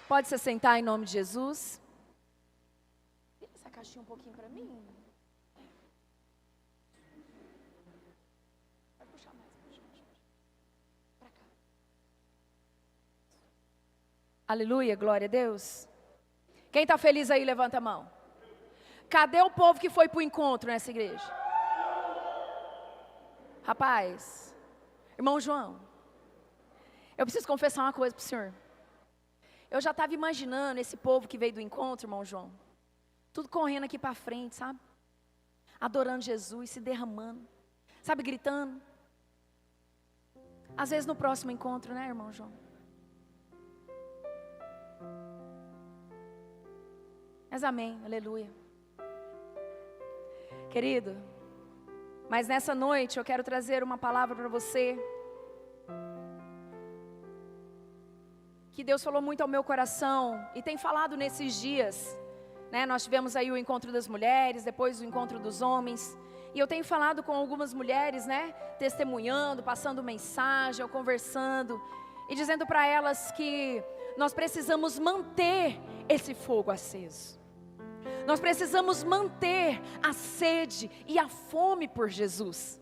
Pode se sentar em nome de Jesus. Vira essa caixinha um pouquinho para mim. Vai puxar mais. Para cá. Aleluia, glória a Deus. Quem está feliz aí, levanta a mão. Cadê o povo que foi para o encontro nessa igreja? Rapaz, irmão João, eu preciso confessar uma coisa para o senhor. Eu já estava imaginando esse povo que veio do encontro, irmão João, tudo correndo aqui para frente, sabe? Adorando Jesus, se derramando, sabe, gritando. Às vezes no próximo encontro, né, irmão João? Mas amém, aleluia. Querido, mas nessa noite eu quero trazer uma palavra para você, que Deus falou muito ao meu coração, e tem falado nesses dias, né? Nós tivemos aí o encontro das mulheres, depois o encontro dos homens, e eu tenho falado com algumas mulheres, né? Testemunhando, passando mensagem, ou conversando, e dizendo para elas que nós precisamos manter esse fogo aceso. Nós precisamos manter a sede e a fome por Jesus.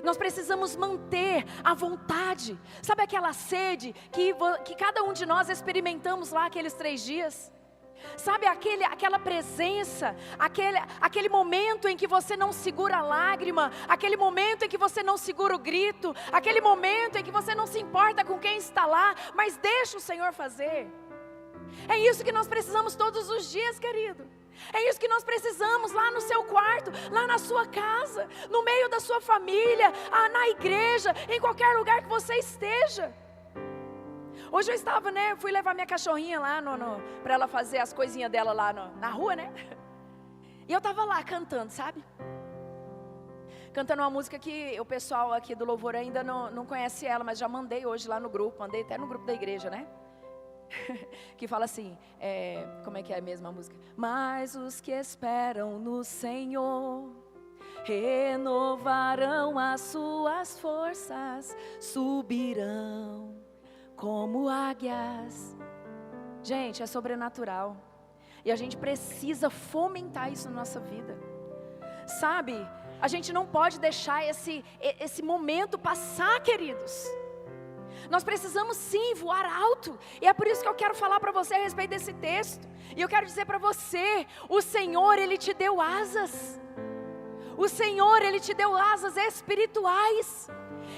Nós precisamos manter a vontade. Sabe aquela sede que cada um de nós experimentamos lá aqueles 3 dias? Sabe aquela presença, aquele momento em que você não segura a lágrima, aquele momento em que você não segura o grito, aquele momento em que você não se importa com quem está lá, mas deixa o Senhor fazer. É isso que nós precisamos todos os dias, querido. É isso que nós precisamos lá no seu quarto, lá na sua casa, no meio da sua família, na igreja, em qualquer lugar que você esteja. Hoje eu estava, né, fui levar minha cachorrinha lá para ela fazer as coisinhas dela lá na rua, né? E eu estava lá cantando, sabe? Cantando uma música que o pessoal aqui do louvor ainda não conhece ela, mas já mandei hoje lá no grupo, mandei até no grupo da igreja, né? Que fala assim, como é que é mesmo a música? Mas os que esperam no Senhor renovarão as suas forças, subirão como águias. Gente, é sobrenatural, e a gente precisa fomentar isso na nossa vida, sabe? A gente não pode deixar esse momento passar, queridos. Nós precisamos sim voar alto, e é por isso que eu quero falar para você a respeito desse texto. E eu quero dizer para você, o Senhor, Ele te deu asas. O Senhor, Ele te deu asas espirituais.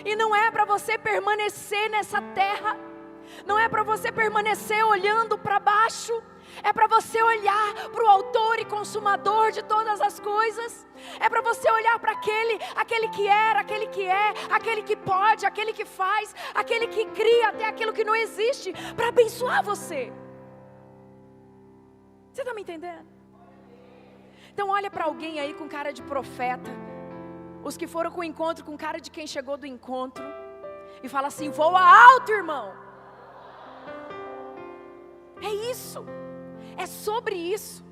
E não é para você permanecer nessa terra, não é para você permanecer olhando para baixo, é para você olhar para o autor e consumador de todas as coisas. É para você olhar para aquele que era, aquele que é, aquele que pode, aquele que faz, aquele que cria até aquilo que não existe, para abençoar você. Você está me entendendo? Então olha para alguém aí com cara de profeta, os que foram com o encontro com cara de quem chegou do encontro, e fala assim: voa alto, irmão. É isso. É sobre isso.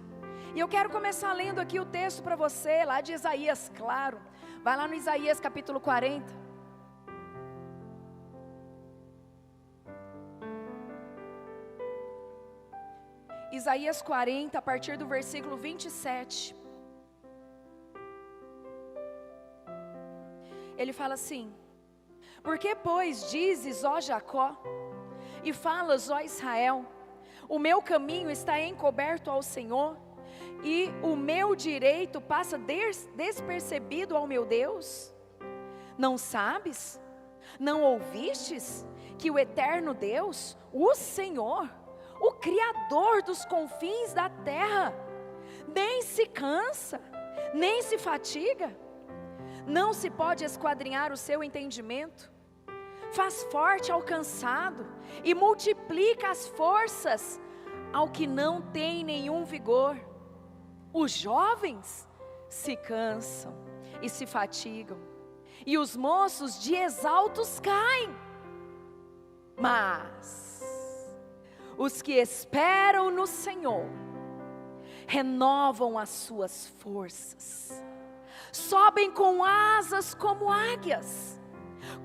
E eu quero começar lendo aqui o texto para você, lá de Isaías, claro. Vai lá no Isaías capítulo 40. Isaías 40, a partir do versículo 27. Ele fala assim: por que, pois, dizes, ó Jacó, e falas, ó Israel, o meu caminho está encoberto ao Senhor, e o meu direito passa despercebido ao meu Deus? Não sabes? Não ouvistes que o eterno Deus, o Senhor, o Criador dos confins da terra, nem se cansa, nem se fatiga? Não se pode esquadrinhar o seu entendimento? Faz forte ao cansado e multiplica as forças ao que não tem nenhum vigor. Os jovens se cansam e se fatigam, e os moços de exaltos caem. Mas os que esperam no Senhor renovam as suas forças, sobem com asas como águias,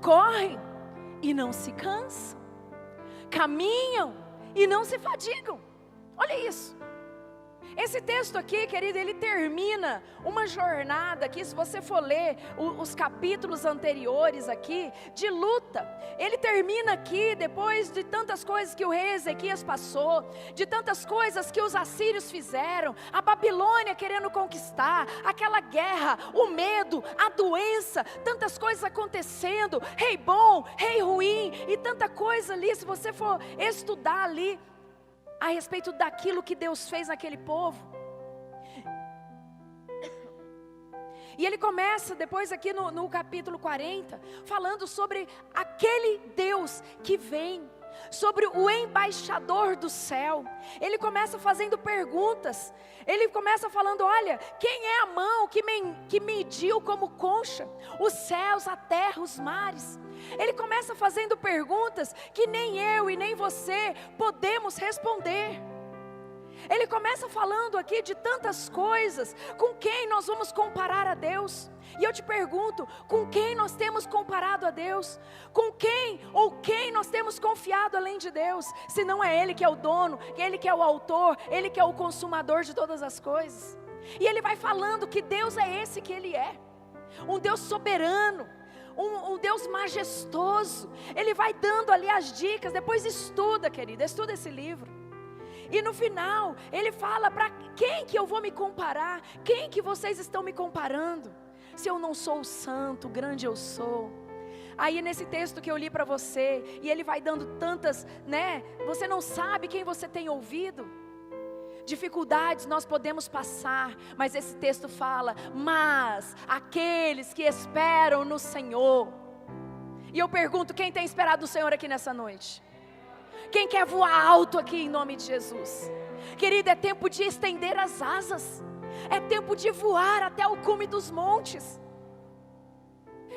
correm e não se cansam, caminham e não se fadigam. Olha isso. Esse texto aqui, querido, ele termina uma jornada aqui, se você for ler os capítulos anteriores aqui, de luta. Ele termina aqui, depois de tantas coisas que o rei Ezequias passou, de tantas coisas que os assírios fizeram, a Babilônia querendo conquistar, aquela guerra, o medo, a doença, tantas coisas acontecendo, rei bom, rei ruim, e tanta coisa ali, se você for estudar ali, a respeito daquilo que Deus fez naquele povo. E ele começa depois aqui no capítulo 40, falando sobre aquele Deus que vem, sobre o embaixador do céu. Ele começa fazendo perguntas, ele começa falando, olha, quem é a mão que mediu como concha os céus, a terra, os mares? Ele começa fazendo perguntas que nem eu e nem você podemos responder. Ele começa falando aqui de tantas coisas, com quem nós vamos comparar a Deus? E eu te pergunto, com quem nós temos comparado a Deus? Com quem ou quem nós temos confiado além de Deus? Se não é Ele que é o dono, Ele que é o autor, Ele que é o consumador de todas as coisas. E Ele vai falando que Deus é esse que Ele é, um Deus soberano, um Deus majestoso. Ele vai dando ali as dicas, depois estuda, querida, estuda esse livro. E no final, ele fala, para quem que eu vou me comparar? Quem que vocês estão me comparando? Se eu não sou o santo, grande eu sou. Aí nesse texto que eu li para você, e ele vai dando tantas, né? Você não sabe quem você tem ouvido. Dificuldades nós podemos passar, mas esse texto fala, mas aqueles que esperam no Senhor. E eu pergunto, quem tem esperado no Senhor aqui nessa noite? Quem quer voar alto aqui em nome de Jesus? Querido, é tempo de estender as asas, é tempo de voar até o cume dos montes.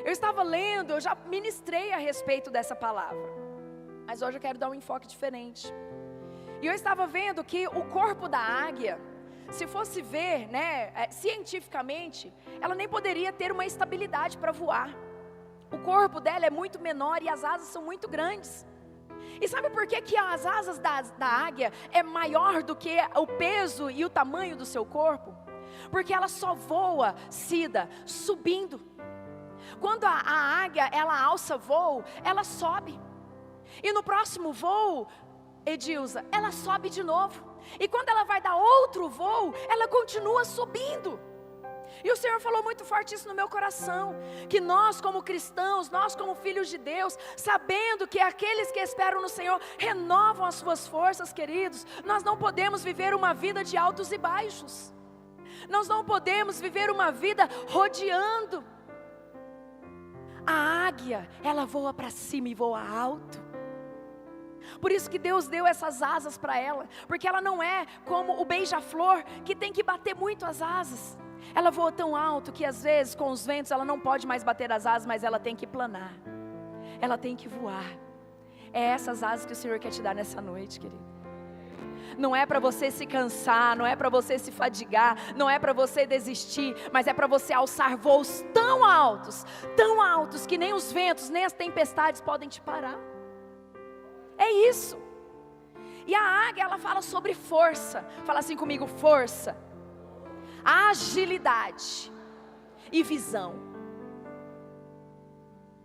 Eu estava lendo, eu já ministrei a respeito dessa palavra, mas hoje eu quero dar um enfoque diferente. E eu estava vendo que o corpo da águia, se fosse ver, né, cientificamente, ela nem poderia ter uma estabilidade para voar. O corpo dela é muito menor e as asas são muito grandes. E sabe por que as asas da águia é maior do que o peso e o tamanho do seu corpo? Porque ela só voa, Cida, subindo. Quando a águia, ela alça voo, ela sobe. E no próximo voo, Edilza, ela sobe de novo. E quando ela vai dar outro voo, ela continua subindo. E o Senhor falou muito forte isso no meu coração, que nós como cristãos, nós como filhos de Deus, sabendo que aqueles que esperam no Senhor renovam as suas forças, queridos, nós não podemos viver uma vida de altos e baixos, nós não podemos viver uma vida rodeando. A águia, ela voa para cima e voa alto. Por isso que Deus deu essas asas para ela, porque ela não é como o beija-flor que tem que bater muito as asas. Ela voa tão alto que às vezes com os ventos ela não pode mais bater as asas, mas ela tem que planar, ela tem que voar. É essas asas que o Senhor quer te dar nessa noite, querido. Não é para você se cansar, não é para você se fadigar, não é para você desistir, mas é para você alçar voos tão altos que nem os ventos, nem as tempestades podem te parar. É isso. E a águia, ela fala sobre força. Fala assim comigo, força, agilidade e visão.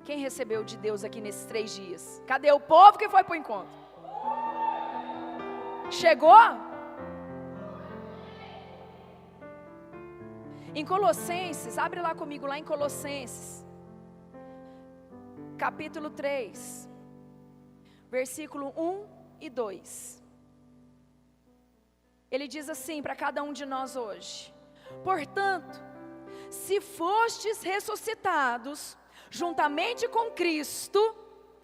Quem recebeu de Deus aqui nesses 3 dias? Cadê o povo que foi para o encontro? Chegou? Em Colossenses, abre lá comigo lá em Colossenses, capítulo 3, versículo 1 e 2. Ele diz assim para cada um de nós hoje: portanto, se fostes ressuscitados juntamente com Cristo,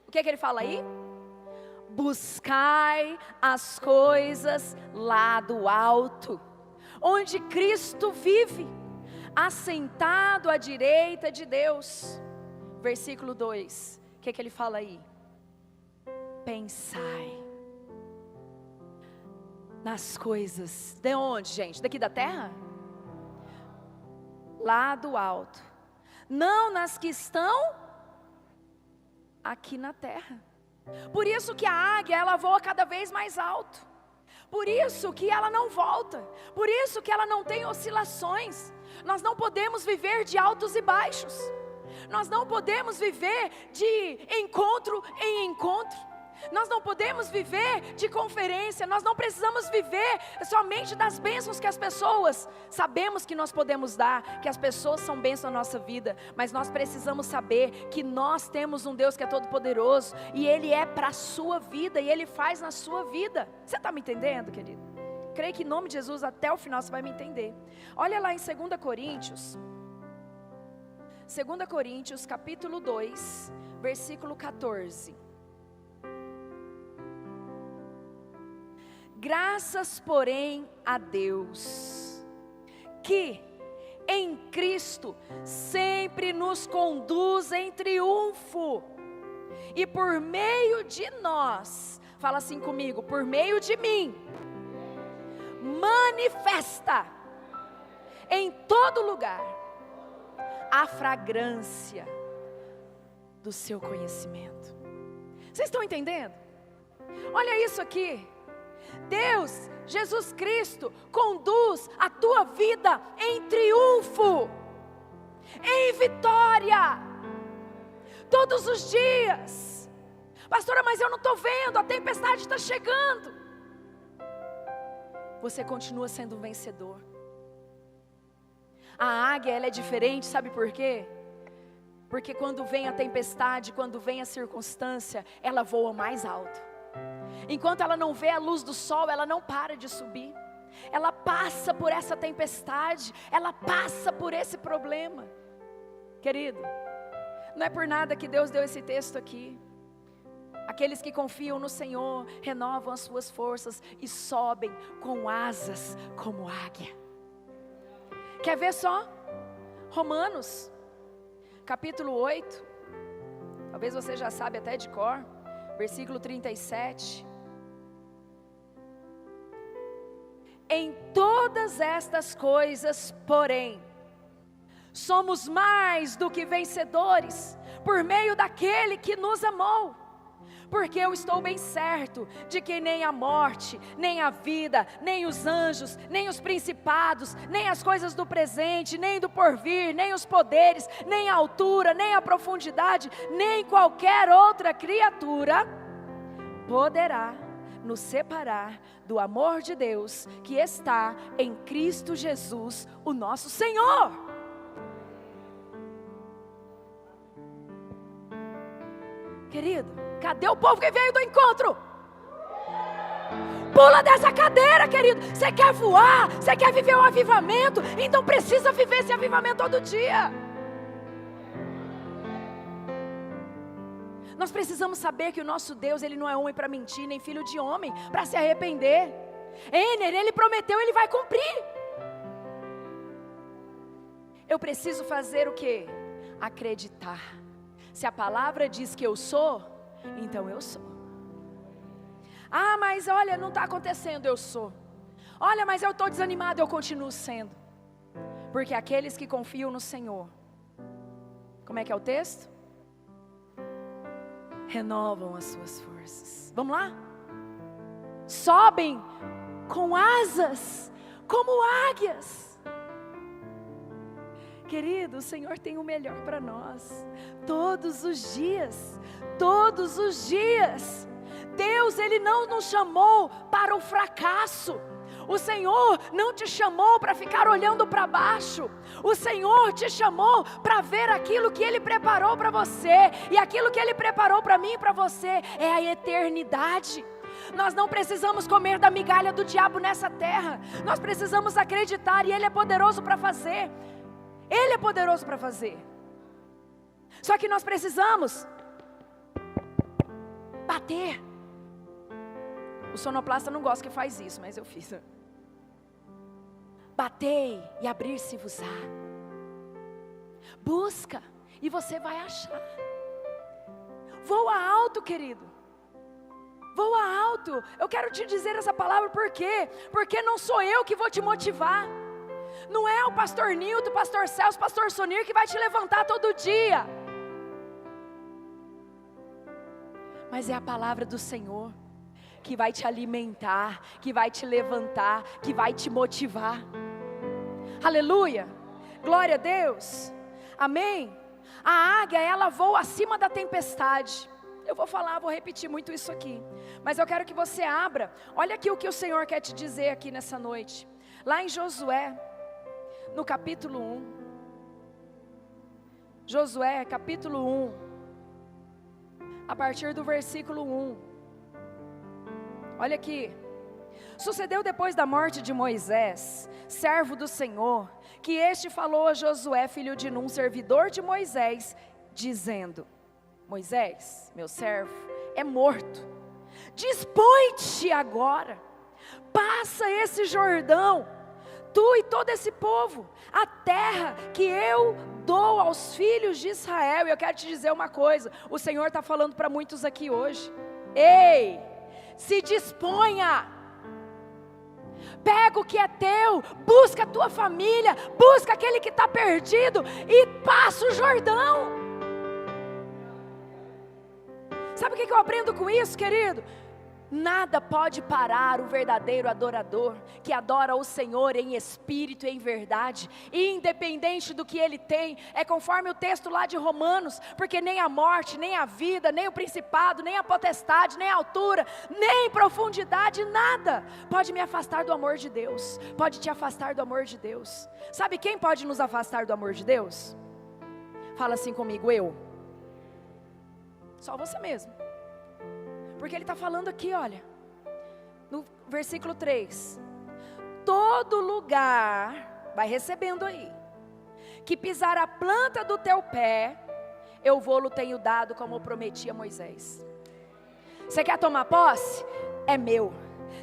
o que é que ele fala aí? Buscai as coisas lá do alto, onde Cristo vive, assentado à direita de Deus. Versículo 2, o que é que ele fala aí? Pensai nas coisas, de onde, gente? Daqui da terra? Lá do alto, não nas que estão aqui na terra. Por isso que a águia, ela voa cada vez mais alto. Por isso que ela não volta. Por isso que ela não tem oscilações. Nós não podemos viver de altos e baixos. Nós não podemos viver de encontro em encontro. Nós não podemos viver de conferência. Nós não precisamos viver somente das bênçãos que as pessoas sabemos que nós podemos dar, que as pessoas são bênçãos na nossa vida. Mas nós precisamos saber que nós temos um Deus que é todo poderoso, e Ele é para a sua vida, e Ele faz na sua vida. Você está me entendendo, querido? Creio que em nome de Jesus até o final você vai me entender. Olha lá em 2 Coríntios capítulo 2, versículo 14. Graças, porém, a Deus, que em Cristo sempre nos conduz em triunfo, e por meio de nós, fala assim comigo, por meio de mim, manifesta em todo lugar a fragrância do seu conhecimento. Vocês estão entendendo? Olha isso aqui. Deus, Jesus Cristo, conduz a tua vida em triunfo, em vitória, todos os dias. Pastora, mas eu não estou vendo, a tempestade está chegando. Você continua sendo um vencedor. A águia, ela é diferente, sabe por quê? Porque quando vem a tempestade, quando vem a circunstância, ela voa mais alto. Enquanto ela não vê a luz do sol, ela não para de subir. Ela passa por essa tempestade, ela passa por esse problema. Querido, não é por nada que Deus deu esse texto aqui. Aqueles que confiam no Senhor renovam as suas forças e sobem com asas como águia. Quer ver só? Romanos, capítulo 8. Talvez você já sabe até de cor. Versículo 37. Em todas estas coisas, porém, somos mais do que vencedores, por meio daquele que nos amou. Porque eu estou bem certo de que nem a morte, nem a vida, nem os anjos, nem os principados, nem as coisas do presente, nem do porvir, nem os poderes, nem a altura, nem a profundidade, nem qualquer outra criatura poderá nos separar do amor de Deus que está em Cristo Jesus, o nosso Senhor. Querido, cadê o povo que veio do encontro? Pula dessa cadeira, querido. Você quer voar? Você quer viver um avivamento? Então precisa viver esse avivamento todo dia. Nós precisamos saber que o nosso Deus, Ele não é homem para mentir, nem filho de homem para se arrepender. Ele prometeu, Ele vai cumprir. Eu preciso fazer o quê? Acreditar. Se a palavra diz que eu sou, então eu sou. Ah, mas olha, não está acontecendo, eu sou. Olha, mas eu estou desanimado, eu continuo sendo. Porque aqueles que confiam no Senhor, como é que é o texto? Renovam as suas forças. Vamos lá? Sobem com asas como águias. Querido, o Senhor tem o melhor para nós. Todos os dias. Todos os dias. Deus, Ele não nos chamou para o fracasso. O Senhor não te chamou para ficar olhando para baixo. O Senhor te chamou para ver aquilo que Ele preparou para você. E aquilo que Ele preparou para mim e para você é a eternidade. Nós não precisamos comer da migalha do diabo nessa terra. Nós precisamos acreditar, e Ele é poderoso para fazer. Ele é poderoso para fazer. Só que nós precisamos bater. O sonoplasta não gosta que faz isso, mas eu fiz. Batei e abrir-se-vos-á. Busca e você vai achar. Voa alto, querido. Voa alto. Eu quero te dizer essa palavra por quê? Porque não sou eu que vou te motivar. Não é o pastor Nilton, o pastor Celso, o pastor Sonir que vai te levantar todo dia. mas é a palavra do Senhor que vai te alimentar, que vai te levantar, que vai te motivar. Aleluia, glória a Deus, amém. A águia, ela voa acima da tempestade. Eu vou repetir muito isso aqui, mas eu quero que você abra. Olha aqui o que o Senhor quer te dizer aqui nessa noite. Lá em Josué, no capítulo 1. Josué, capítulo 1. A partir do versículo 1. Olha aqui. Sucedeu depois da morte de Moisés, servo do Senhor, que este falou a Josué, filho de Num, servidor de Moisés, dizendo: Moisés, meu servo, é morto. Dispõe-te agora, passa esse Jordão, tu e todo esse povo, a terra que eu dou aos filhos de Israel. E eu quero te dizer uma coisa, o Senhor está falando para muitos aqui hoje. Ei, se disponha. Pega o que é teu, busca a tua família, busca aquele que está perdido e passa o Jordão. Sabe o que eu aprendo com isso, querido? Nada pode parar o verdadeiro adorador, que adora o Senhor em espírito e em verdade, independente do que ele tem. É conforme o texto lá de Romanos, porque nem a morte, nem a vida, nem o principado, nem a potestade, nem a altura, nem profundidade, nada pode me afastar do amor de Deus, pode te afastar do amor de Deus. Sabe quem pode nos afastar do amor de Deus? Fala assim comigo: eu. Só você mesmo. Porque ele está falando aqui, olha, no versículo 3, todo lugar, vai recebendo aí, que pisar a planta do teu pé, eu vou-lo tenho dado, como eu prometi a Moisés. Você quer tomar posse? É meu.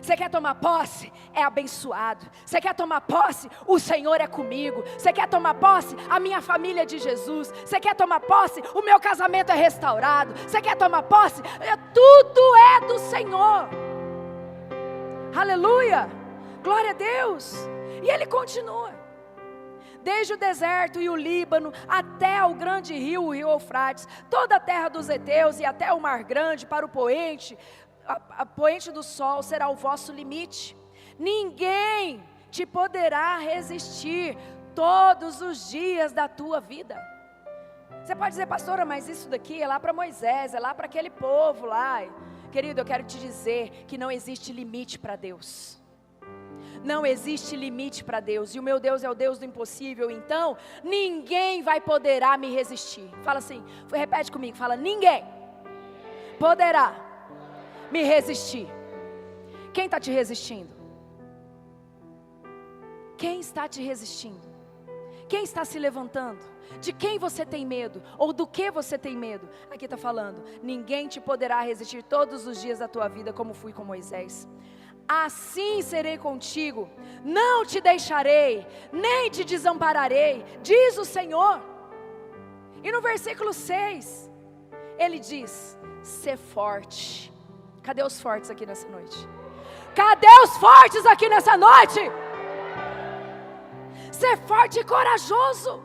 Você quer tomar posse? É abençoado. Você quer tomar posse? O Senhor é comigo. Você quer tomar posse? A minha família é de Jesus. Você quer tomar posse? O meu casamento é restaurado. Você quer tomar posse? Tudo é do Senhor. Aleluia, glória a Deus. E ele continua: desde o deserto e o Líbano, até o grande rio, o rio Eufrates, toda a terra dos heteus e até o mar grande, para o poente, a poente do sol será o vosso limite. Ninguém te poderá resistir todos os dias da tua vida. Você pode dizer: pastora, mas isso daqui é lá para Moisés, é lá para aquele povo lá. Querido, eu quero te dizer que não existe limite para Deus. Não existe limite para Deus. E o meu Deus é o Deus do impossível. Então, ninguém vai poderá me resistir. Fala assim, repete comigo, fala: ninguém poderá me resistir. Quem está te resistindo? Quem está te resistindo? Quem está se levantando? De quem você tem medo? Ou do que você tem medo? Aqui está falando: ninguém te poderá resistir todos os dias da tua vida, como fui com Moisés. Assim serei contigo, não te deixarei, nem te desampararei, diz o Senhor. E no versículo 6, ele diz: sê forte. Cadê os fortes aqui nessa noite? Cadê os fortes aqui nessa noite? Ser forte e corajoso,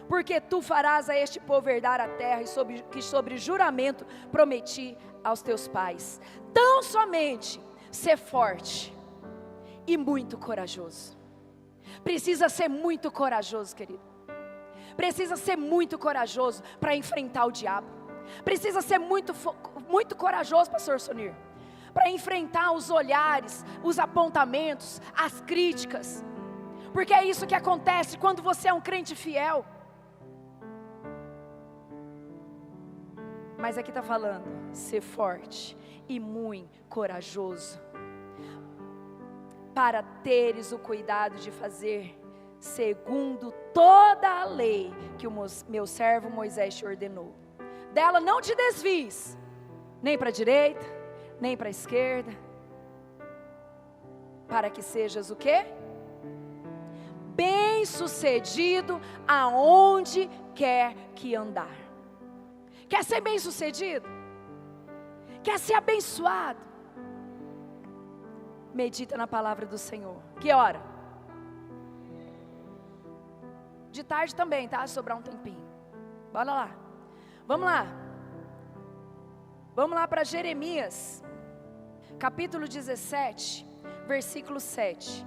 porque tu farás a este povo herdar a terra que sobre juramento prometi aos teus pais. Tão somente ser forte e muito corajoso. Precisa ser muito corajoso, querido. Precisa ser muito corajoso para enfrentar o diabo. Precisa ser muito corajoso, pastor Sonir, para enfrentar os olhares, os apontamentos, as críticas. Porque é isso que acontece quando você é um crente fiel. Mas aqui está falando: ser forte e muito corajoso, para teres o cuidado de fazer segundo toda a lei que o meu servo Moisés te ordenou. Dela não te desvies, nem para a direita, nem para a esquerda, para que sejas o quê? Bem-sucedido aonde quer que andar. Quer ser bem-sucedido? Quer ser abençoado? Medita na palavra do Senhor. Que hora? De tarde também, tá? Sobrar um tempinho. Bora lá. Vamos lá. Vamos lá para Jeremias, capítulo 17, versículo 7.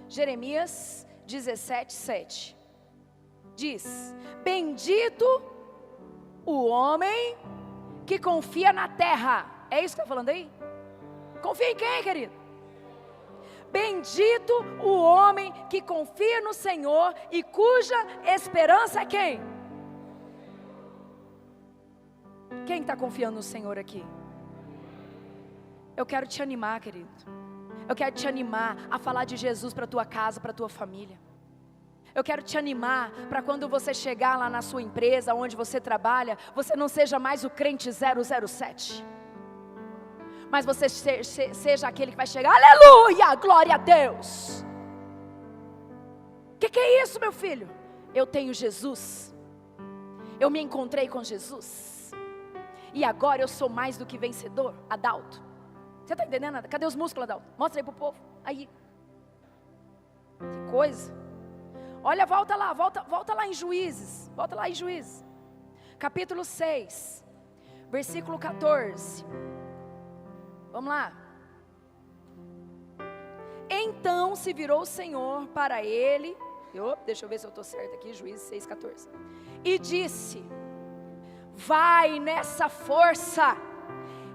Jeremias 17, 7. Diz: bendito o homem que confia na terra. É isso que está falando aí? Confia em quem, querido? Bendito o homem que confia no Senhor e cuja esperança é quem? Quem está confiando no Senhor aqui? Eu quero te animar, querido. Eu quero te animar a falar de Jesus para a tua casa, para a tua família. Eu quero te animar para quando você chegar lá na sua empresa, onde você trabalha, você não seja mais o crente 007. Mas você seja aquele que vai chegar, aleluia, glória a Deus. Que é isso, meu filho? Eu tenho Jesus. Eu me encontrei com Jesus. E agora eu sou mais do que vencedor. Adalto, você está entendendo? Cadê os músculos, Adalto? Mostra aí pro povo. Aí. Que coisa. Olha, volta lá em Juízes. Volta lá em Juízes. Capítulo 6, versículo 14. Vamos lá. Então se virou o Senhor para ele. Deixa eu ver se eu estou certo aqui. Juízes 6, 14. E disse: vai nessa força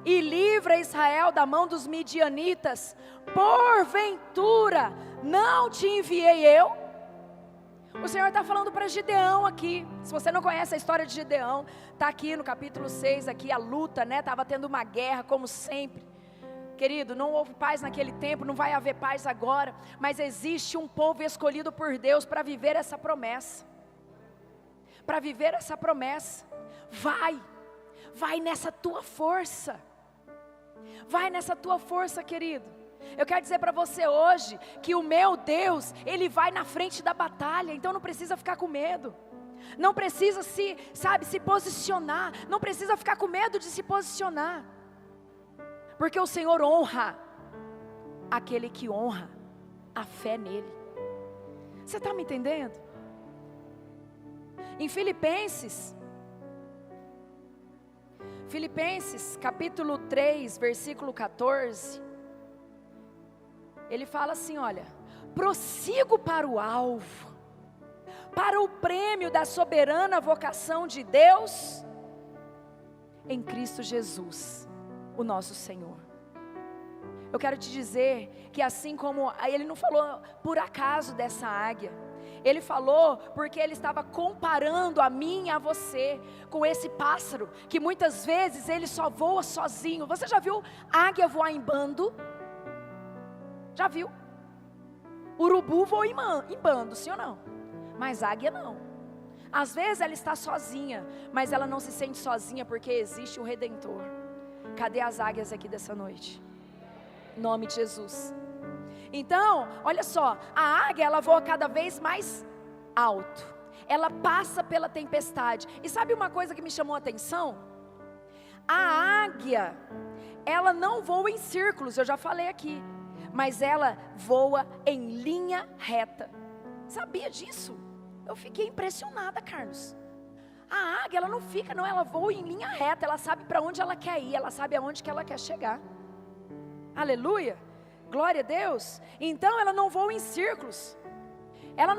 e livra Israel da mão dos midianitas. Porventura não te enviei eu? O Senhor está falando para Gideão aqui. Se você não conhece a história de Gideão, está aqui no capítulo 6, aqui a luta, né? Estava tendo uma guerra como sempre. Querido, não houve paz naquele tempo, não vai haver paz agora. Mas existe um povo escolhido por Deus para viver essa promessa. Para viver essa promessa. Vai nessa tua força. Vai nessa tua força, querido. Eu quero dizer para você hoje que o meu Deus, Ele vai na frente da batalha. Então não precisa ficar com medo. Não precisa se posicionar. Não precisa ficar com medo de se posicionar. Porque o Senhor honra aquele que honra a fé nele. Você está me entendendo? Em Filipenses capítulo 3, versículo 14, ele fala assim, olha: prossigo para o alvo, para o prêmio da soberana vocação de Deus, em Cristo Jesus, o nosso Senhor. Eu quero te dizer que assim como, ele não falou por acaso dessa águia, ele falou porque ele estava comparando a mim e a você com esse pássaro, que muitas vezes ele só voa sozinho. Você já viu águia voar em bando? Já viu? Urubu voa em bando, sim ou não? Mas águia não. Às vezes ela está sozinha, mas ela não se sente sozinha porque existe o Redentor. Cadê as águias aqui dessa noite? Em nome de Jesus. Então, olha só, a águia ela voa cada vez mais alto. Ela passa pela tempestade. E sabe uma coisa que me chamou a atenção? A águia, ela não voa em círculos, eu já falei aqui, mas ela voa em linha reta. Sabia disso? Eu fiquei impressionada, Carlos. A águia, ela não fica, não, ela voa em linha reta, ela sabe para onde ela quer ir, ela sabe aonde que ela quer chegar. Aleluia, glória a Deus. Então ela não voa em círculos, ela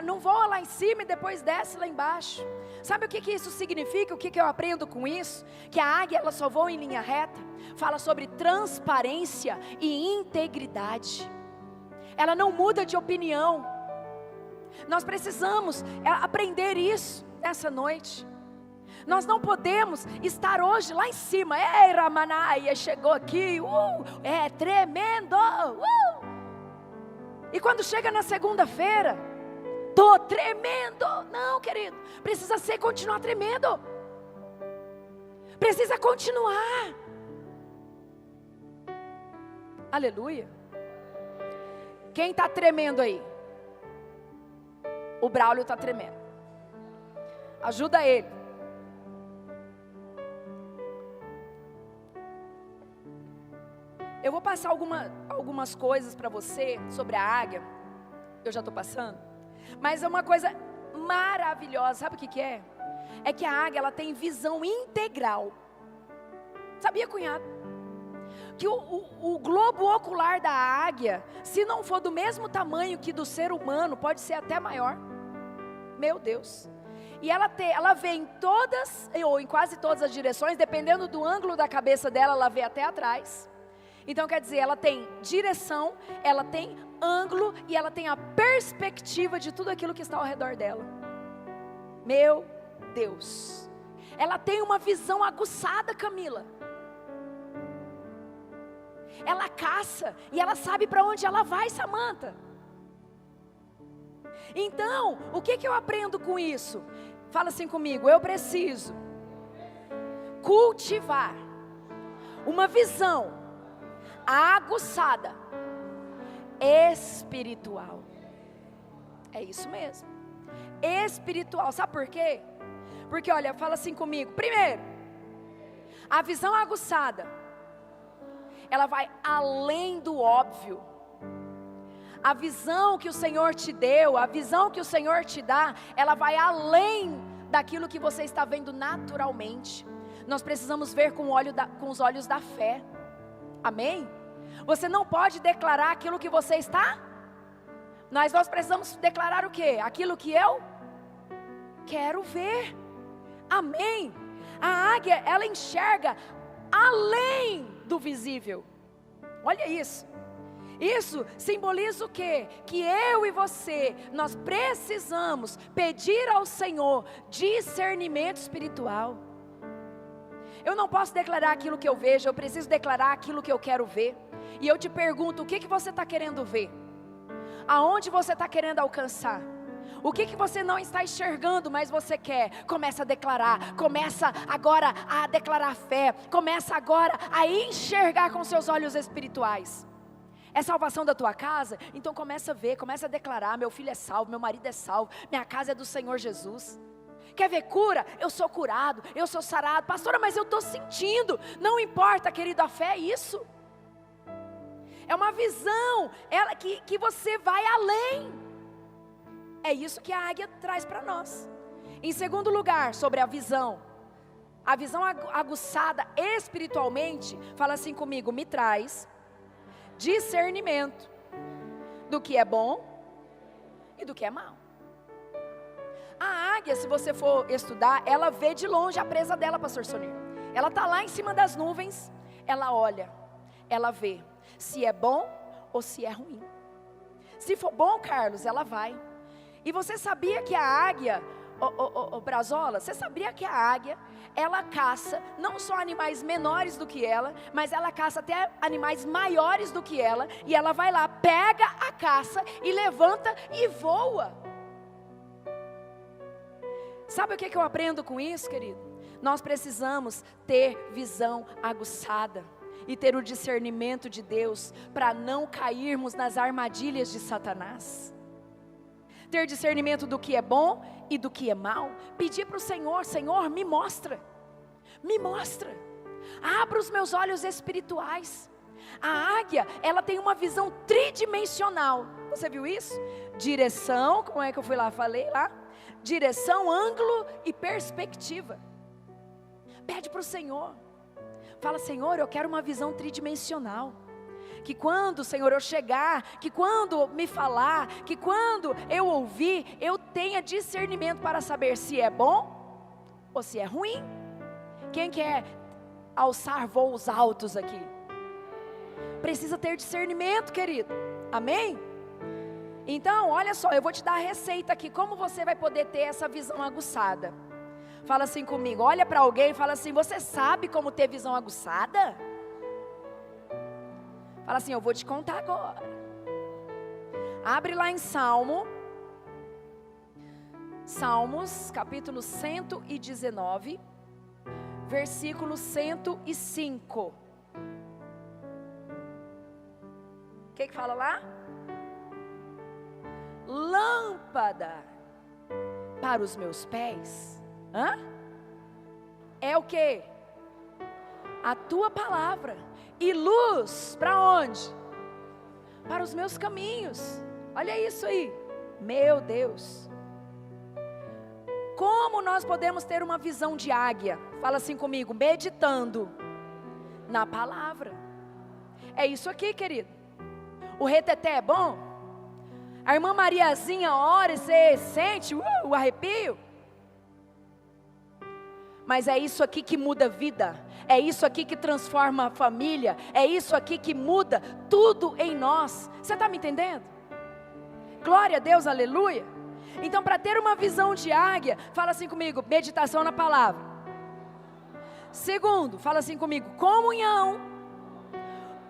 não voa lá em cima e depois desce lá embaixo. Sabe o que isso significa? O que eu aprendo com isso? Que a águia ela só voa em linha reta. Fala sobre transparência e integridade. Ela não muda de opinião. Nós precisamos aprender isso nessa noite. Nós não podemos estar hoje lá em cima. Ei, Ramanaia, chegou aqui, é tremendo, E quando chega na segunda-feira, tô tremendo. Não, querido, precisa continuar tremendo. Precisa continuar. Aleluia. Quem está tremendo aí? O Braulio está tremendo. Ajuda ele. Eu vou passar algumas coisas para você sobre a águia. Eu já estou passando. Mas é uma coisa maravilhosa. Sabe o que é? É que a águia ela tem visão integral. Sabia, cunhado? Que o globo ocular da águia, se não for do mesmo tamanho que do ser humano, pode ser até maior. Meu Deus. E ela vê em todas, ou em quase todas as direções, dependendo do ângulo da cabeça dela, ela vê até atrás. Então quer dizer, ela tem direção, ela tem ângulo e ela tem a perspectiva de tudo aquilo que está ao redor dela. Meu Deus. Ela tem uma visão aguçada, Camila. Ela caça e ela sabe para onde ela vai, Samanta. Então, o que eu aprendo com isso? Fala assim comigo, eu preciso cultivar uma visão aguçada, espiritual. É isso mesmo, espiritual. Sabe por quê? Porque olha, fala assim comigo. Primeiro, a visão aguçada, ela vai além do óbvio. A visão que o Senhor te deu, a visão que o Senhor te dá, ela vai além daquilo que você está vendo naturalmente. Nós precisamos ver com os olhos da fé. Amém? Você não pode declarar aquilo que você está. Nós precisamos declarar o quê? Aquilo que eu quero ver. Amém? A águia, ela enxerga além do visível. Olha isso. Isso simboliza o quê? Que eu e você, nós precisamos pedir ao Senhor discernimento espiritual. Eu não posso declarar aquilo que eu vejo, eu preciso declarar aquilo que eu quero ver. E eu te pergunto, o que você está querendo ver? Aonde você está querendo alcançar? O que você não está enxergando, mas você quer? Começa a declarar, começa agora a declarar fé, começa agora a enxergar com seus olhos espirituais. É salvação da tua casa? Então começa a ver, começa a declarar, meu filho é salvo, meu marido é salvo, minha casa é do Senhor Jesus. Quer ver cura? Eu sou curado, eu sou sarado. Pastora, mas eu estou sentindo. Não importa, querido, a fé é isso. É uma visão, que você vai além. É isso que a águia traz para nós. Em segundo lugar, sobre a visão aguçada espiritualmente, fala assim comigo, me traz discernimento do que é bom e do que é mal. A águia, se você for estudar, ela vê de longe a presa dela, pastor Sonir. Ela está lá em cima das nuvens, ela olha, ela vê se é bom ou se é ruim. Se for bom, Carlos, ela vai. E você sabia que a águia, Brazola, você sabia que a águia, ela caça não só animais menores do que ela, mas ela caça até animais maiores do que ela, e ela vai lá, pega a caça e levanta e voa. Sabe o que eu aprendo com isso, querido? Nós precisamos ter visão aguçada e ter o discernimento de Deus para não cairmos nas armadilhas de Satanás. Ter discernimento do que é bom e do que é mal. Pedir para o Senhor, Senhor, me mostra, abra os meus olhos espirituais. A águia, ela tem uma visão tridimensional. Você viu isso? Direção, como é que eu fui lá, falei lá? Direção, ângulo e perspectiva. Pede para o Senhor. Fala, Senhor, eu quero uma visão tridimensional. Que quando, Senhor, eu chegar, que quando me falar, que quando eu ouvir, eu tenha discernimento para saber se é bom ou se é ruim. Quem quer alçar voos altos aqui? Precisa ter discernimento, querido. Amém? Então, olha só, eu vou te dar a receita aqui, como você vai poder ter essa visão aguçada. Fala assim comigo, olha para alguém e fala assim, você sabe como ter visão aguçada? Fala assim, eu vou te contar agora. Abre lá em Salmos, capítulo 119, versículo 105. O que fala lá? Lâmpada para os meus pés. É o que? A tua palavra. E luz para onde? Para os meus caminhos. Olha isso aí. Meu Deus. Como nós podemos ter uma visão de águia? Fala assim comigo, meditando Na palavra. É isso aqui, querido. O reteté é bom? A irmã Mariazinha ora e você sente o arrepio? Mas é isso aqui que muda a vida. É isso aqui que transforma a família. É isso aqui que muda tudo em nós. Você está me entendendo? Glória a Deus, aleluia. Então, para ter uma visão de águia, fala assim comigo, meditação na palavra. Segundo, fala assim comigo, comunhão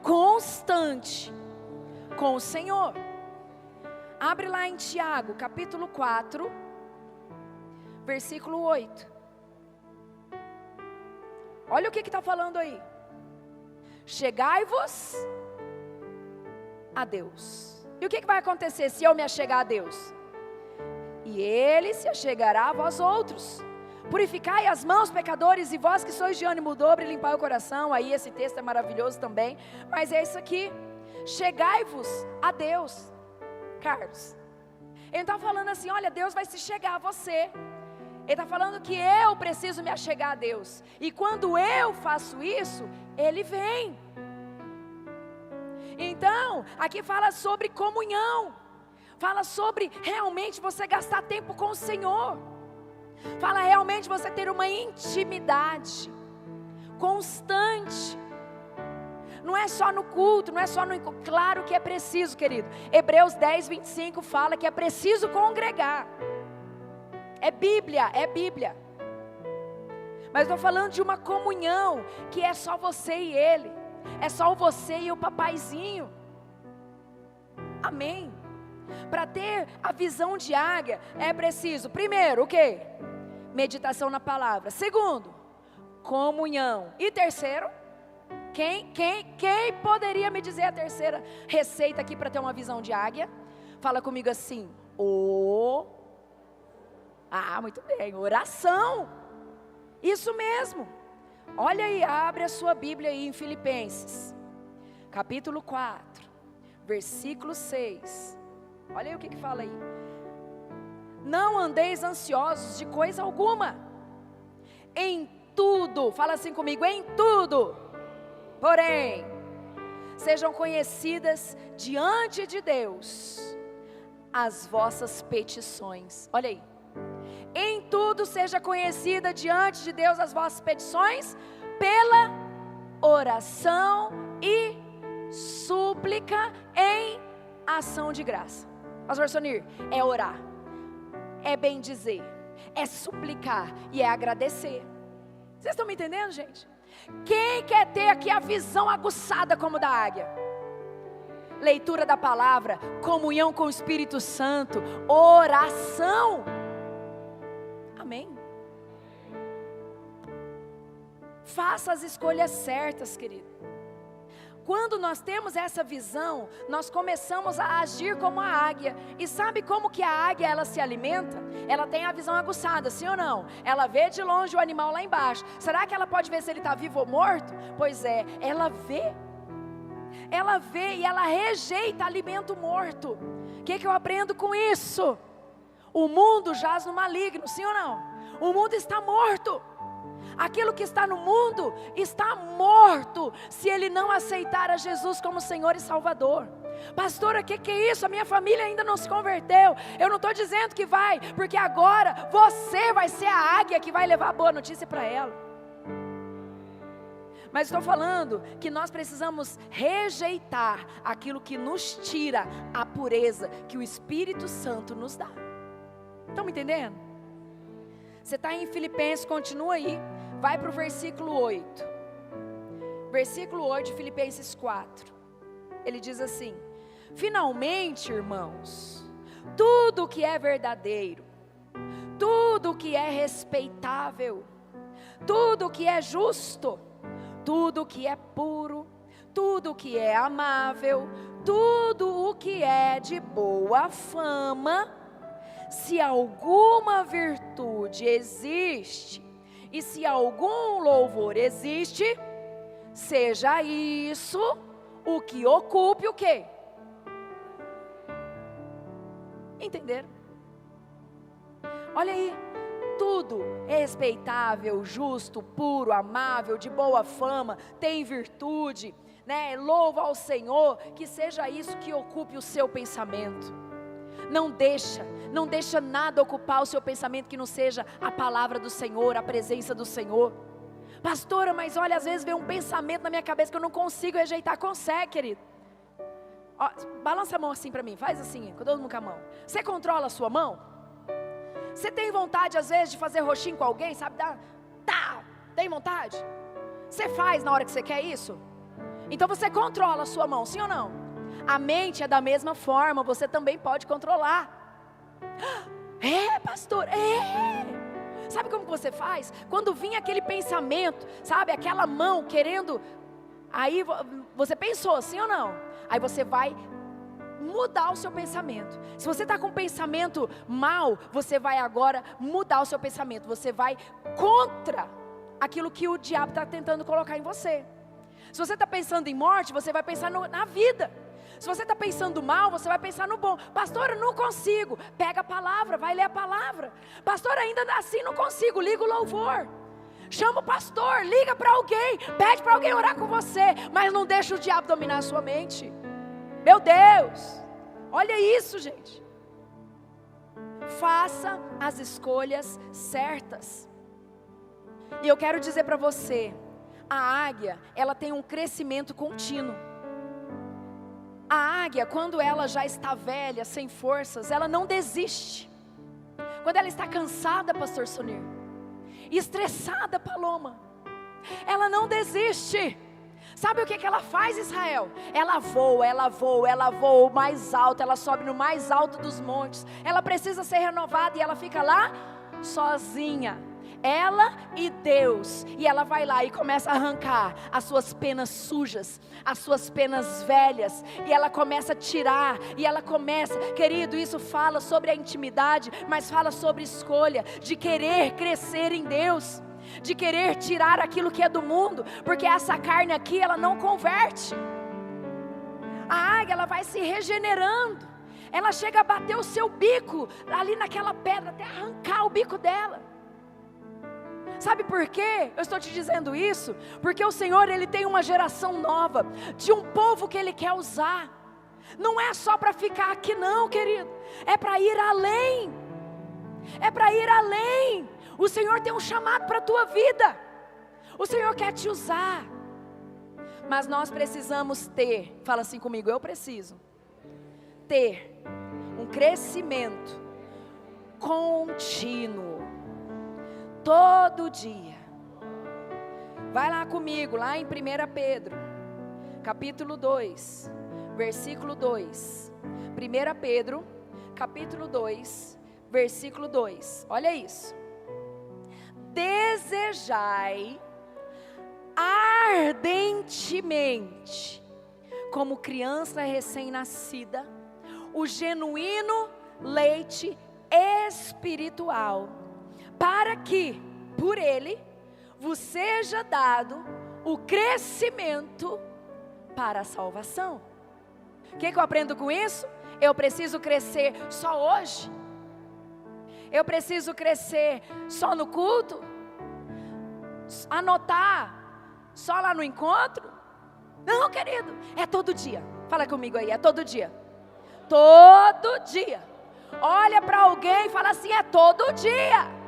constante com o Senhor. Abre lá em Tiago, capítulo 4, versículo 8. Olha o que está falando aí. Chegai-vos a Deus. E o que vai acontecer se eu me achegar a Deus? E Ele se achegará a vós outros. Purificai as mãos, pecadores, e vós que sois de ânimo dobre, limpai o coração. Aí esse texto é maravilhoso também. Mas é isso aqui. Chegai-vos a Deus. Carlos, ele está falando assim, olha, Deus vai se chegar a você. Ele está falando que eu preciso me achegar a Deus. E quando eu faço isso, Ele vem. Então, aqui fala sobre comunhão. Fala sobre realmente você gastar tempo com o Senhor. Fala realmente você ter uma intimidade constante. Não é só no culto, não é só no... Claro que é preciso, querido. Hebreus 10, 25 fala que é preciso congregar. É Bíblia, é Bíblia. Mas estou falando de uma comunhão que é só você e Ele. É só você e o papaizinho. Amém. Para ter a visão de águia é preciso, primeiro, o quê? Meditação na palavra. Segundo, comunhão. E terceiro, quem poderia me dizer a terceira receita aqui para ter uma visão de águia? Fala comigo assim, muito bem, oração. Isso mesmo. Olha aí, abre a sua Bíblia aí em Filipenses, capítulo 4, versículo 6. Olha aí o que fala aí. Não andeis ansiosos de coisa alguma. Em tudo, fala assim comigo, em tudo. Porém, sejam conhecidas diante de Deus as vossas petições. Olha aí. Em tudo seja conhecida diante de Deus as vossas petições pela oração e súplica em ação de graça. Pastor Sonir, é orar, é bendizer, é suplicar e é agradecer. Vocês estão me entendendo, gente? Quem quer ter aqui a visão aguçada como da águia? Leitura da palavra, comunhão com o Espírito Santo, oração. Amém? Faça as escolhas certas, querido. Quando nós temos essa visão, nós começamos a agir como a águia. E sabe como que a águia ela se alimenta? Ela tem a visão aguçada, sim ou não? Ela vê de longe o animal lá embaixo. Será que ela pode ver se ele está vivo ou morto? Pois é, ela vê. Ela vê e ela rejeita alimento morto. O que eu aprendo com isso? O mundo jaz no maligno, sim ou não? O mundo está morto. Aquilo que está no mundo está morto, se ele não aceitar a Jesus como Senhor e Salvador. Pastora, o que é isso? A minha família ainda não se converteu. Eu não estou dizendo que vai, porque agora você vai ser a águia que vai levar a boa notícia para ela. Mas estou falando que nós precisamos rejeitar aquilo que nos tira a pureza que o Espírito Santo nos dá. Estão me entendendo? Você está em Filipenses, continua aí. Vai para o versículo 8. Versículo 8 de Filipenses 4. Ele diz assim: finalmente, irmãos, tudo que é verdadeiro, tudo que é respeitável, tudo que é justo, tudo que é puro, tudo que é amável, tudo o que é de boa fama, se alguma virtude existe, e se algum louvor existe, seja isso o que ocupe o quê? Entenderam? Olha aí, tudo é respeitável, justo, puro, amável, de boa fama, tem virtude, né? Louva ao Senhor, que seja isso que ocupe o seu pensamento. Não deixa nada ocupar o seu pensamento que não seja a palavra do Senhor, a presença do Senhor. Pastora, mas olha, às vezes vem um pensamento na minha cabeça que eu não consigo rejeitar. Consegue, querido? Ó, balança a mão assim para mim, faz assim, com todo mundo com a mão. Você controla a sua mão? Você tem vontade às vezes de fazer roxinho com alguém, sabe? Tem vontade? Você faz na hora que você quer isso? Então você controla a sua mão, sim ou não? A mente é da mesma forma, você também pode controlar. É, pastor, Sabe como que você faz? Quando vinha aquele pensamento, sabe? Aquela mão querendo, aí você pensou, sim ou não? Aí você vai mudar o seu pensamento. Se você está com um pensamento mal, você vai agora mudar o seu pensamento. Você vai contra aquilo que o diabo está tentando colocar em você. Se você está pensando em morte, você vai pensar na vida. Se você está pensando mal, você vai pensar no bom. Pastor, eu não consigo. Pega a palavra, vai ler a palavra. Pastor, ainda assim não consigo. Liga o louvor. Chama o pastor, liga para alguém. Pede para alguém orar com você. Mas não deixa o diabo dominar a sua mente. Meu Deus, olha isso, gente. Faça as escolhas certas. E eu quero dizer para você, a águia, ela tem um crescimento contínuo. A águia, quando ela já está velha, sem forças, ela não desiste. Quando ela está cansada, pastor Sonir, estressada, Paloma, ela não desiste. Sabe o que ela faz, Israel? Ela voa mais alto, ela sobe no mais alto dos montes. Ela precisa ser renovada e ela fica lá sozinha. Ela e Deus. E ela vai lá e começa a arrancar as suas penas sujas, as suas penas velhas. E ela começa a tirar. E ela começa, querido, isso fala sobre a intimidade, mas fala sobre escolha, de querer crescer em Deus, de querer tirar aquilo que é do mundo, porque essa carne aqui, ela não converte. A águia, ela vai se regenerando. Ela chega a bater o seu bico ali naquela pedra, até arrancar o bico dela. Sabe por quê? Eu estou te dizendo isso, porque o Senhor, Ele tem uma geração nova, de um povo que Ele quer usar. Não é só para ficar aqui não, querido, é para ir além. É para ir além. O Senhor tem um chamado para a tua vida. O Senhor quer te usar. Mas nós precisamos ter, fala assim comigo, eu preciso ter um crescimento contínuo. Todo dia. Vai lá comigo, lá em 1 Pedro, capítulo 2, versículo 2. 1 Pedro, capítulo 2, versículo 2. Olha isso. Desejai ardentemente, como criança recém-nascida, o genuíno leite espiritual, para que, por ele, vos seja dado o crescimento para a salvação. O que eu aprendo com isso? Eu preciso crescer só hoje? Eu preciso crescer só no culto? Anotar só lá no encontro? Não, querido, é todo dia. Fala comigo aí, é todo dia. Todo dia. Olha para alguém e fala assim, é todo dia.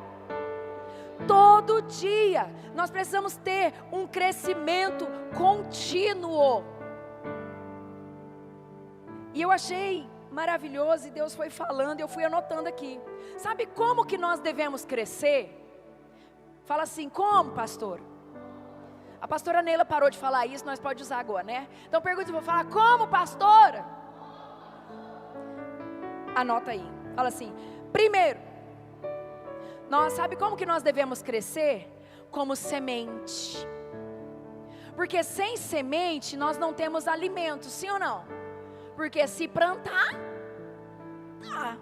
Todo dia, nós precisamos ter um crescimento contínuo. E eu achei maravilhoso, e Deus foi falando, e eu fui anotando aqui. Sabe como que nós devemos crescer? Fala assim, como, pastor? A pastora Neila parou de falar isso, nós podemos usar agora, né? Então pergunta, eu vou falar, como, pastora? Anota aí, fala assim, primeiro, nós, sabe como que nós devemos crescer? Como semente. Porque sem semente nós não temos alimento, sim ou não? Porque se plantar, dá.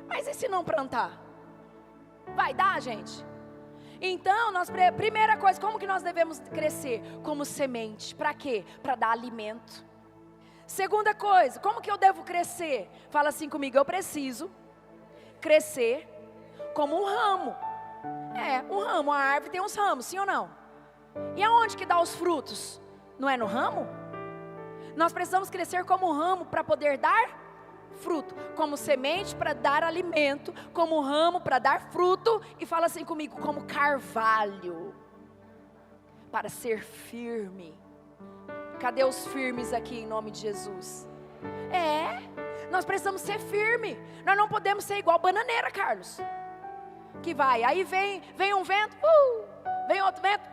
Mas e se não plantar? Vai dar, gente? Então, primeira coisa, como que nós devemos crescer? Como semente. Para quê? Para dar alimento. Segunda coisa, como que eu devo crescer? Fala assim comigo, eu preciso crescer como um ramo. Um ramo, a árvore tem uns ramos, sim ou não? E aonde que dá os frutos? Não é no ramo? Nós precisamos crescer como ramo para poder dar fruto, como semente para dar alimento, como ramo para dar fruto, e fala assim comigo, como carvalho, para ser firme. Cadê os firmes aqui em nome de Jesus? Nós precisamos ser firme. Nós não podemos ser igual bananeira, Carlos, que vai, aí vem um vento, vem outro vento,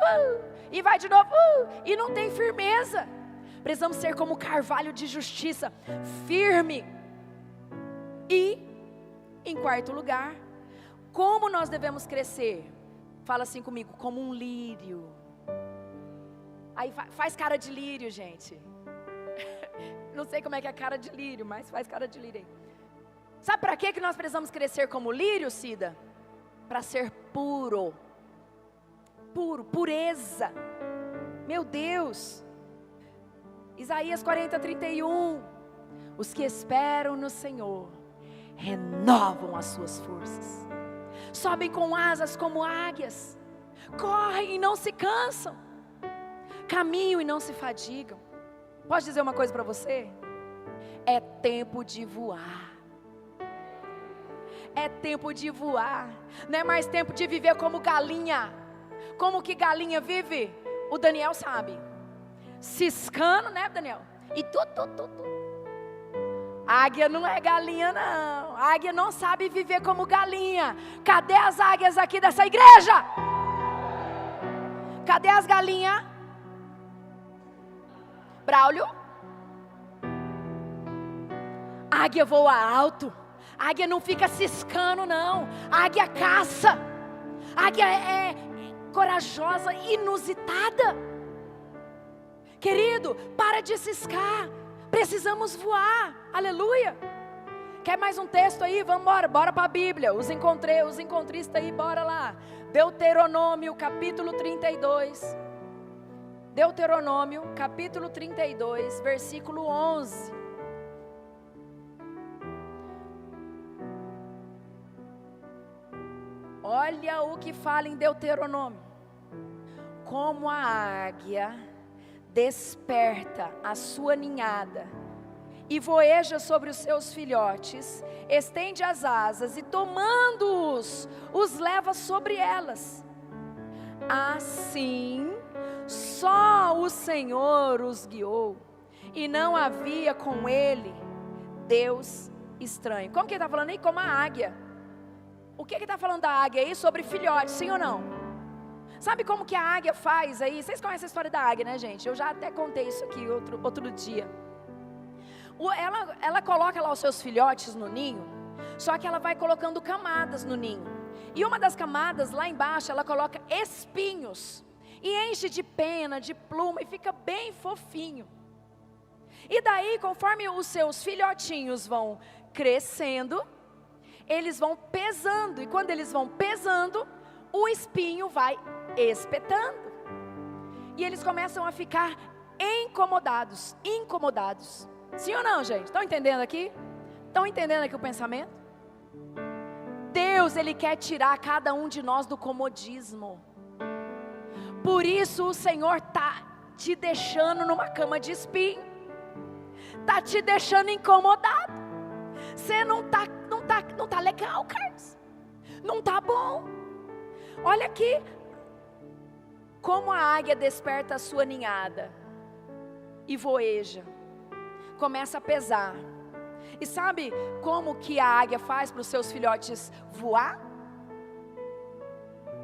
e vai de novo, e não tem firmeza. Precisamos ser como carvalho de justiça, firme. E, em quarto lugar, como nós devemos crescer? Fala assim comigo, como um lírio. Aí faz cara de lírio, gente. Não sei como é que é a cara de lírio, mas faz cara de lírio aí. Sabe para que nós precisamos crescer como lírio, Cida? Para ser puro. Puro, pureza. Meu Deus. Isaías 40:31. Os que esperam no Senhor renovam as suas forças. Sobem com asas como águias. Correm e não se cansam. Caminham e não se fadigam. Posso dizer uma coisa para você? É tempo de voar. É tempo de voar. Não é mais tempo de viver como galinha. Como que galinha vive? O Daniel sabe. Ciscando, né, Daniel? E tu. Águia não é galinha, não. Águia não sabe viver como galinha. Cadê as águias aqui dessa igreja? Cadê as galinhas? Braulio? Águia voa alto. Águia não fica ciscando, não. Águia caça. Águia é corajosa, inusitada. Querido, para de ciscar. Precisamos voar. Aleluia. Quer mais um texto aí? Vamos embora. Bora para a Bíblia. Os encontristas aí, bora lá. Deuteronômio, capítulo 32. Deuteronômio, capítulo 32, versículo 11. Olha o que fala em Deuteronômio. Como a águia desperta a sua ninhada e voeja sobre os seus filhotes, estende as asas e tomando-os, os leva sobre elas. Assim, só o Senhor os guiou, e não havia com ele Deus estranho. Como que ele está falando aí? Como a águia. O que ele está falando da águia aí? Sobre filhotes, sim ou não? Sabe como que a águia faz aí? Vocês conhecem a história da águia, né, gente? Eu já até contei isso aqui outro dia. Ela coloca lá os seus filhotes no ninho, só que ela vai colocando camadas no ninho. E uma das camadas, lá embaixo, ela coloca espinhos. E enche de pena, de pluma, e fica bem fofinho. E daí, conforme os seus filhotinhos vão crescendo, eles vão pesando. E quando eles vão pesando, o espinho vai espetando. E eles começam a ficar incomodados. Sim ou não, gente? Estão entendendo aqui? Estão entendendo aqui o pensamento? Deus, Ele quer tirar cada um de nós do comodismo. Por isso o Senhor está te deixando numa cama de espinho. Está te deixando incomodado. Você não tá legal, Carlos. Não está bom. Olha aqui. Como a águia desperta a sua ninhada e voeja. Começa a pesar. E sabe como que a águia faz para os seus filhotes voar?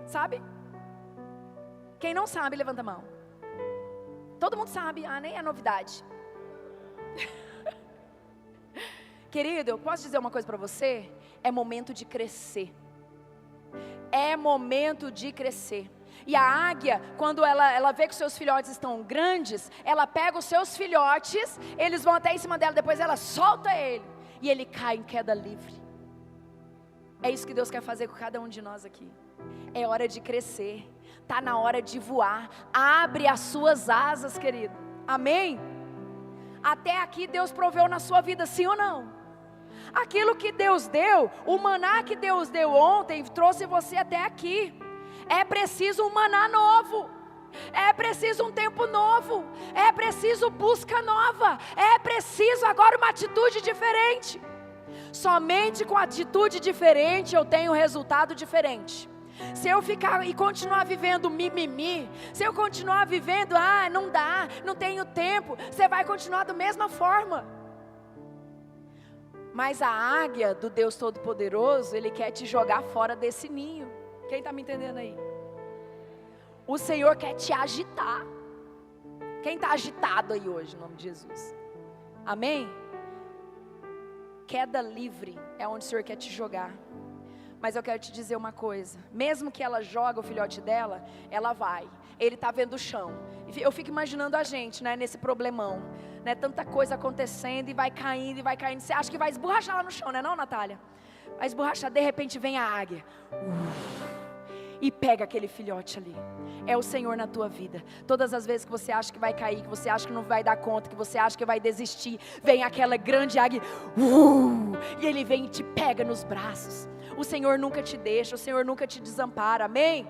Sabe? Quem não sabe, levanta a mão. Todo mundo sabe, nem é novidade. Querido, eu posso dizer uma coisa para você? É momento de crescer. É momento de crescer. E a águia, quando ela vê que os seus filhotes estão grandes, ela pega os seus filhotes, eles vão até em cima dela, depois ela solta ele, e ele cai em queda livre. É isso que Deus quer fazer com cada um de nós aqui. É hora de crescer. Está na hora de voar. Abre as suas asas, querido. Amém? Até aqui Deus proveu na sua vida, sim ou não? Aquilo que Deus deu, o maná que Deus deu ontem, trouxe você até aqui. É preciso um maná novo. É preciso um tempo novo. É preciso busca nova. É preciso agora uma atitude diferente. Somente com atitude diferente eu tenho resultado diferente. Se eu ficar e continuar vivendo mimimi, se eu continuar vivendo, não dá, não tenho tempo, você vai continuar da mesma forma. Mas a águia do Deus Todo-Poderoso, Ele quer te jogar fora desse ninho. Quem está me entendendo aí? O Senhor quer te agitar. Quem está agitado aí hoje, em nome de Jesus? Amém? Queda livre é onde o Senhor quer te jogar. Mas eu quero te dizer uma coisa, mesmo que ela joga o filhote dela, ela vai, ele está vendo o chão. Eu fico imaginando a gente, né, nesse problemão, né, tanta coisa acontecendo e vai caindo, você acha que vai esborrachar lá no chão, né não, Natália? Vai esborrachar, de repente vem a águia, e pega aquele filhote ali. É o Senhor na tua vida. Todas as vezes que você acha que vai cair, que você acha que não vai dar conta, que você acha que vai desistir, vem aquela grande águia, e ele vem e te pega nos braços. O Senhor nunca te deixa, o Senhor nunca te desampara, amém?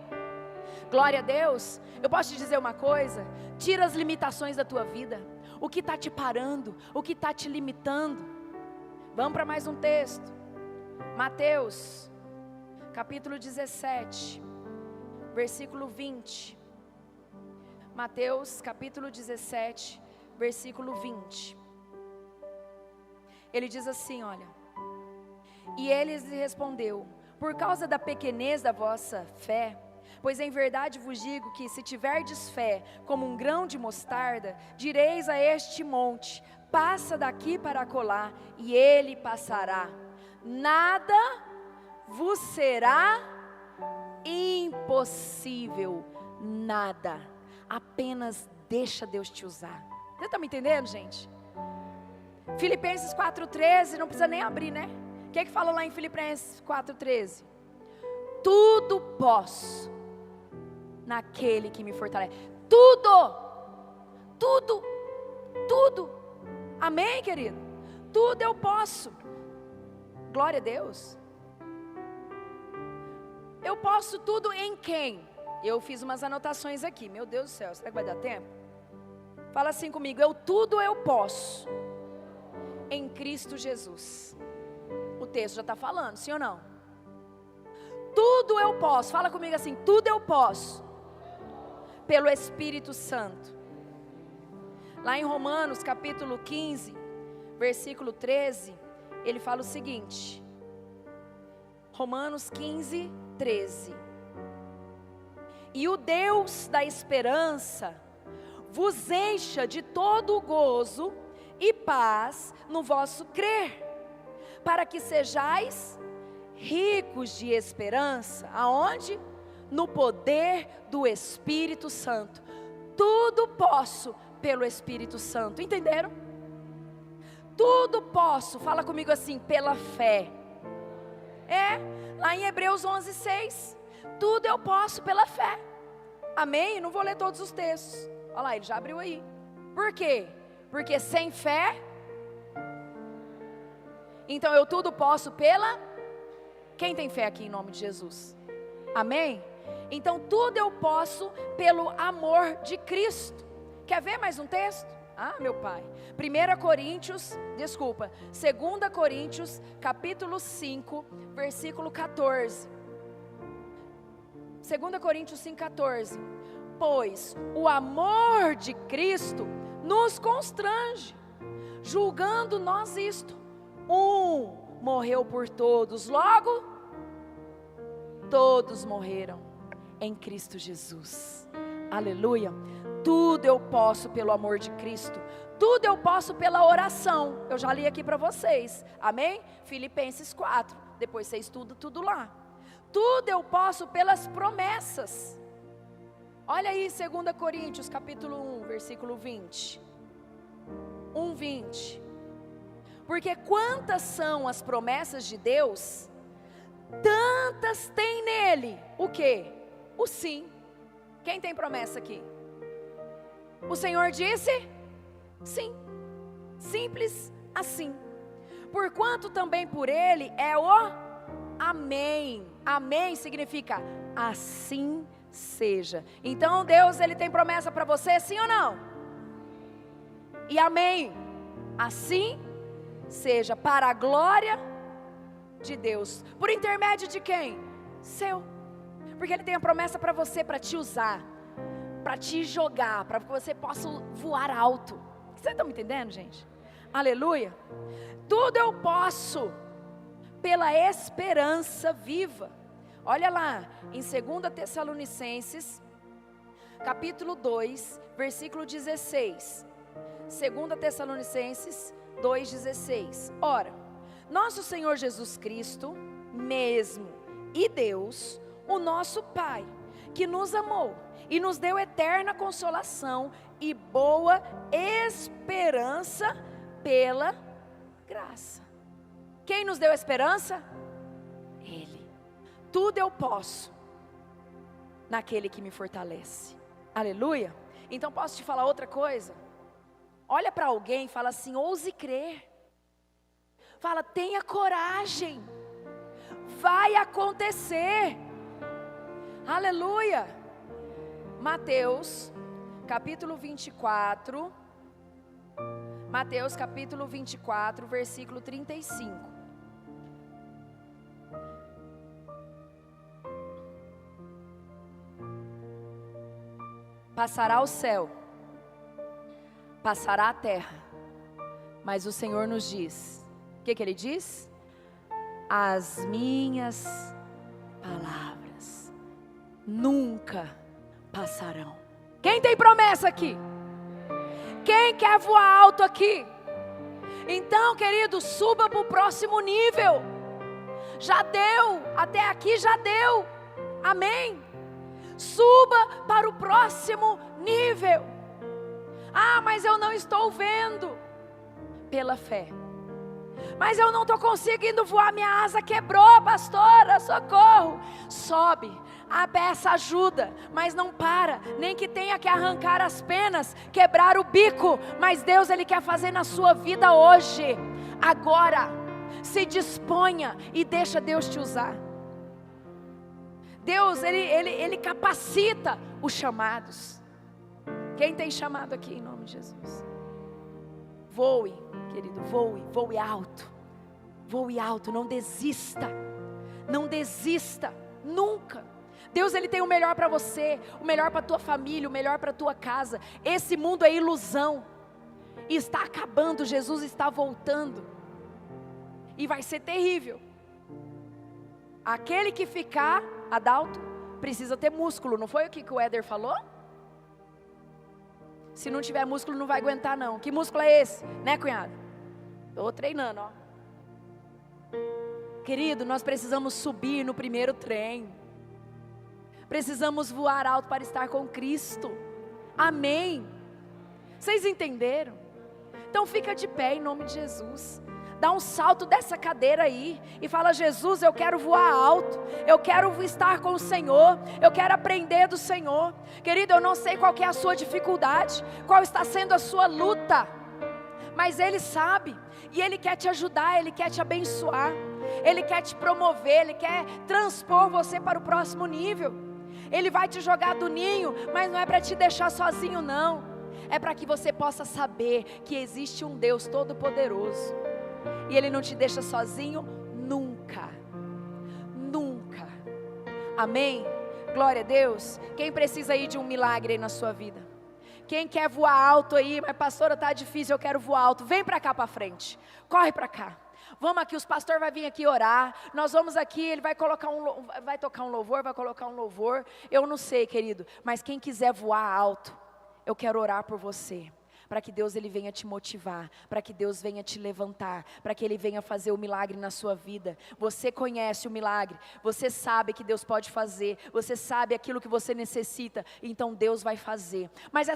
Glória a Deus. Eu posso te dizer uma coisa, tira as limitações da tua vida, o que está te parando, o que está te limitando. Vamos para mais um texto, Mateus, capítulo 17, versículo 20, Mateus capítulo 17, versículo 20, ele diz assim, olha, e ele lhe respondeu, por causa da pequenez da vossa fé, pois em verdade vos digo que se tiverdes fé como um grão de mostarda, direis a este monte, passa daqui para acolá, e ele passará, nada vos será impossível, nada, apenas deixa Deus te usar. Você está me entendendo, gente? Filipenses 4,13, não precisa nem abrir, né? O que fala lá em Filipenses 4,13? Tudo posso naquele que me fortalece. Tudo, amém, querido? Tudo eu posso. Glória a Deus. Eu posso tudo em quem? Eu fiz umas anotações aqui, meu Deus do céu, será que vai dar tempo? Fala assim comigo, tudo eu posso em Cristo Jesus. O texto já está falando, sim ou não? Tudo eu posso, fala comigo assim, tudo eu posso pelo Espírito Santo. Lá em Romanos capítulo 15, versículo 13, ele fala o seguinte, Romanos 15, 13, e o Deus da esperança vos encha de todo o gozo e paz no vosso crer, para que sejais ricos de esperança, aonde? No poder do Espírito Santo. Tudo posso pelo Espírito Santo, entenderam? Tudo posso, fala comigo assim, pela fé. Lá em Hebreus 11:6, tudo eu posso pela fé, amém? Não vou ler todos os textos, olha lá, ele já abriu aí. Por quê? Porque sem fé, então eu tudo posso pela, quem tem fé aqui em nome de Jesus? Amém? Então tudo eu posso pelo amor de Cristo. Quer ver mais um texto? Meu pai, 2 Coríntios, capítulo 5, versículo 14. 2 Coríntios 5, 14. Pois o amor de Cristo nos constrange, julgando nós isto, um morreu por todos, logo todos morreram em Cristo Jesus, aleluia. Tudo eu posso pelo amor de Cristo, tudo eu posso pela oração, eu já li aqui para vocês, amém? Filipenses 4, depois você estuda tudo lá. Tudo eu posso pelas promessas, olha aí 2 Coríntios capítulo 1, versículo 20, 1:20, porque quantas são as promessas de Deus, tantas tem nele, o que? O sim. Quem tem promessa aqui? O Senhor disse sim, simples assim. Porquanto também por ele é o amém. Amém significa assim seja. Então Deus, Ele tem promessa para você, sim ou não? E amém, assim seja, para a glória de Deus. Por intermédio de quem? Seu. Porque Ele tem a promessa para você, para te usar, para te jogar, para que você possa voar alto. Vocês estão me entendendo, gente? Aleluia. Tudo eu posso pela esperança viva. Olha lá, em 2 Tessalonicenses, capítulo 2, versículo 16. 2 Tessalonicenses 2,16. Ora, nosso Senhor Jesus Cristo, mesmo, e Deus, o nosso Pai, que nos amou e nos deu eterna consolação e boa esperança pela graça. Quem nos deu esperança? Ele. Tudo eu posso naquele que me fortalece. Aleluia. Então posso te falar outra coisa? Olha para alguém e fala assim: ouse crer. Fala, tenha coragem. Vai acontecer. Aleluia. Mateus capítulo 24. Mateus capítulo 24, versículo 35. Passará o céu, passará a terra, mas o Senhor nos diz, o que Ele diz? As minhas palavras nunca passarão. Quem tem promessa aqui? Quem quer voar alto aqui? Então, querido, suba para o próximo nível. Já deu, até aqui já deu, amém? Suba para o próximo nível. Ah, mas eu não estou vendo. Pela fé. Mas eu não estou conseguindo voar, minha asa quebrou, pastora, socorro. Sobe, peça ajuda, mas não para, nem que tenha que arrancar as penas, quebrar o bico, mas Deus, Ele quer fazer na sua vida hoje, agora. Se disponha e deixa Deus te usar. Deus, Ele capacita os chamados. Quem tem chamado aqui em nome de Jesus? Voe, querido, voe alto. Voe alto, não desista. Não desista, nunca. Deus, Ele tem o melhor para você, o melhor para a tua família, o melhor para a tua casa. Esse mundo é ilusão. E está acabando, Jesus está voltando. E vai ser terrível. Aquele que ficar, Adalto, precisa ter músculo, não foi o que o Éder falou? Se não tiver músculo não vai aguentar não. Que músculo é esse? Né, cunhado? Estou treinando, ó. Querido, nós precisamos subir no primeiro trem. Precisamos voar alto para estar com Cristo. Amém. Vocês entenderam? Então fica de pé em nome de Jesus. Dá um salto dessa cadeira aí e fala: Jesus, eu quero voar alto, eu quero estar com o Senhor, eu quero aprender do Senhor. Querido, eu não sei qual que é a sua dificuldade, qual está sendo a sua luta, mas Ele sabe, e Ele quer te ajudar, Ele quer te abençoar, Ele quer te promover, Ele quer transpor você para o próximo nível. Ele vai te jogar do ninho, mas não é para te deixar sozinho não, é para que você possa saber que existe um Deus todo-poderoso. E Ele não te deixa sozinho nunca. Nunca. Amém? Glória a Deus. Quem precisa aí de um milagre aí na sua vida? Quem quer voar alto aí? Mas pastora, está difícil, eu quero voar alto. Vem para cá para frente. Corre para cá. Vamos aqui, os pastores vão vir aqui orar. Nós vamos aqui, ele vai colocar vai tocar um louvor, vai colocar um louvor. Eu não sei, querido, mas quem quiser voar alto, eu quero orar por você. Para que Deus, Ele venha te motivar, para que Deus venha te levantar, para que Ele venha fazer o milagre na sua vida. Você conhece o milagre, você sabe que Deus pode fazer, você sabe aquilo que você necessita, então Deus vai fazer. Mas é